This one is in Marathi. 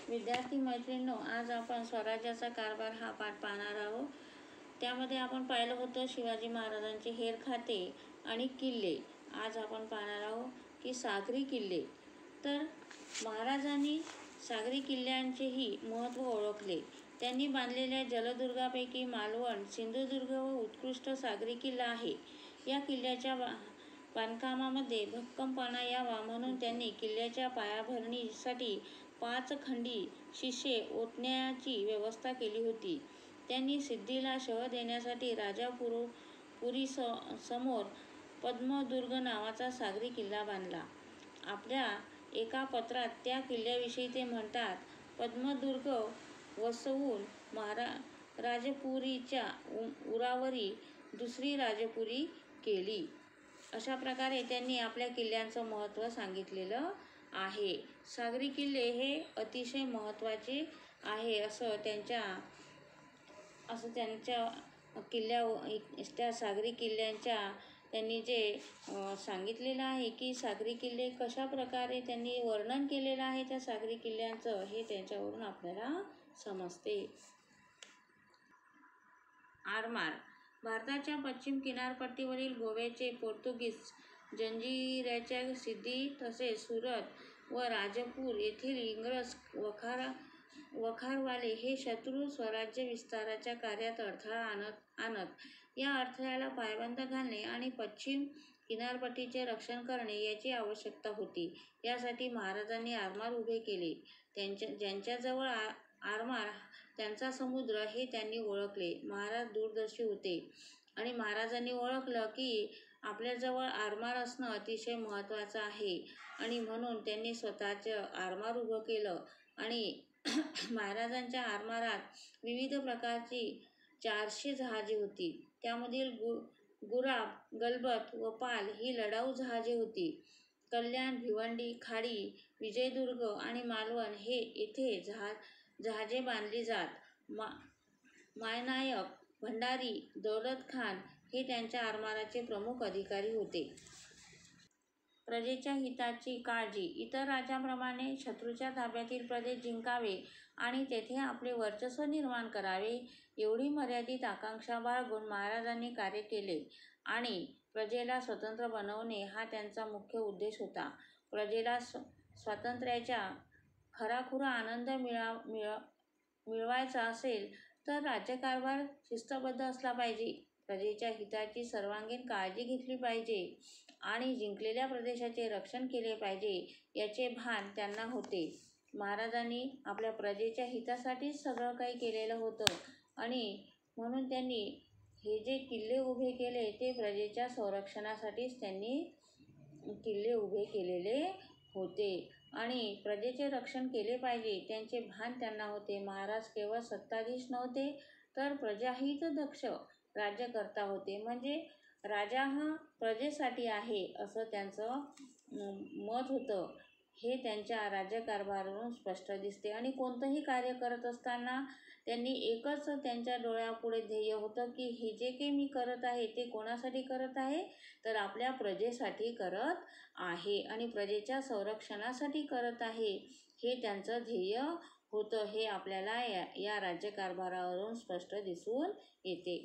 विद्यार्थी मैत्रिणींनो, आज आपण स्वराज्याचा कारभार हा पाठ पाहणार आहोत. त्यामध्ये आपण पाहिलं होतं शिवाजी महाराजांचे हेरखाते आणि किल्ले. आज आपण पाहणार आहोत की सागरी किल्ले. तर महाराजांनी सागरी किल्ल्यांचेही महत्त्व ओळखले. त्यांनी बांधलेल्या जलदुर्गापैकी मालवण, सिंधुदुर्ग व उत्कृष्ट सागरी किल्ला आहे. या किल्ल्याच्या बांधकामामध्ये भक्कमपणा यावा म्हणून त्यांनी किल्ल्याच्या पायाभरणीसाठी 5 खंडी शिसे ओतण्याची व्यवस्था केली होती. त्यांनी सिद्धीला शह देण्यासाठी राजापुरी समोर पद्मदुर्ग नावाचा सागरी किल्ला बांधला. आपल्या एका पत्रात त्या किल्ल्याविषयी ते म्हणतात, पद्मदुर्ग वसवून राजपुरीच्या उरावरी दुसरी राजपुरी केली. अशा प्रकारे त्यांनी आपल्या किल्ल्यांचं महत्त्व सांगितलेलं आहे. सागरी किल्ले हे अतिशय महत्त्वाचे आहे असं त्यांच्या त्या सागरी किल्ल्यांच्या त्यांनी जे सांगितलेलं आहे की सागरी किल्ले कशा प्रकारे त्यांनी वर्णन केलेलं आहे त्या सागरी किल्ल्यांचं, हे त्यांच्यावरून आपल्याला समजते. आरमार. भारताच्या पश्चिम किनारपट्टीवरील गोव्याचे पोर्तुगीज जंजिऱ्याच्या सिद्धी तसेच सुरत व राजपूर येथील इंग्रज वखारवाले हे शत्रू स्वराज्य विस्ताराच्या कार्यात अडथळा आणत. या अडथळ्याला पायबंद घालणे आणि पश्चिम किनारपट्टीचे रक्षण करणे याची आवश्यकता होती. यासाठी महाराजांनी आरमार उभे केले. ज्यांच्याजवळ आरमार त्यांचा समुद्र हे त्यांनी ओळखले. महाराज दूरदर्शी होते आणि महाराजांनी ओळखलं की आपल्याजवळ आरमार असणं अतिशय महत्त्वाचं आहे आणि म्हणून त्यांनी स्वतःचं आरमार उभं केलं. आणि महाराजांच्या आरमारात विविध प्रकारची 400 जहाजे होती. त्यामधील गुराब, गलबत व पाल ही लढाऊ जहाजे होती. कल्याण, भिवंडी, खाडी, विजयदुर्ग आणि मालवण हे येथे जहाजे बांधली जात. मायनायक, भंडारी, दौलतखान हे त्यांच्या आरमाराचे प्रमुख अधिकारी होते. प्रजेच्या हिताची काळजी. इतर राज्यांप्रमाणे शत्रूच्या ताब्यातील प्रदेश जिंकावे आणि तेथे आपले वर्चस्व निर्माण करावे एवढी मर्यादित आकांक्षा बाळगून महाराजांनी कार्य केले आणि प्रजेला स्वतंत्र बनवणे हा त्यांचा मुख्य उद्देश होता. प्रजेला स्वातंत्र्याचा खराखुरा आनंद मिळवायचा असेल तर राज्यकारभार शिस्तबद्ध असला पाहिजे. प्रजेच्या हिताची सर्वांगीण काळजी घेतली पाहिजे आणि जिंकलेल्या प्रदेशाचे रक्षण केले पाहिजे याचे भान त्यांना होते. महाराजांनी आपल्या प्रजेच्या हितासाठीच सगळं काही केलेलं होतं आणि म्हणून त्यांनी हे जे किल्ले उभे केले ते प्रजेच्या संरक्षणासाठीच त्यांनी किल्ले उभे केलेले होते आणि प्रजेचे रक्षण केले पाहिजे त्यांचे भान त्यांना होते. महाराज केवळ सत्ताधीश नव्हते तर प्रजाहितदक्ष राज्यकर्ता होते. म्हणजे राजा हा प्रजेसाठी आहे असं त्यांचं मत होतं. हे त्यांच्या राज्यकारभारावरून स्पष्ट दिसते. आणि कोणतंही कार्य करत असताना त्यांनी एकच त्यांच्या डोळ्यापुढे ध्येय होतं की हे जे काही मी करत आहे ते कोणासाठी करत आहे तर आपल्या प्रजेसाठी करत आहे आणि प्रजेच्या संरक्षणासाठी करत आहे, हे त्यांचं ध्येय होतं. हे आपल्याला या राज्यकारभारावरून स्पष्ट दिसून येते.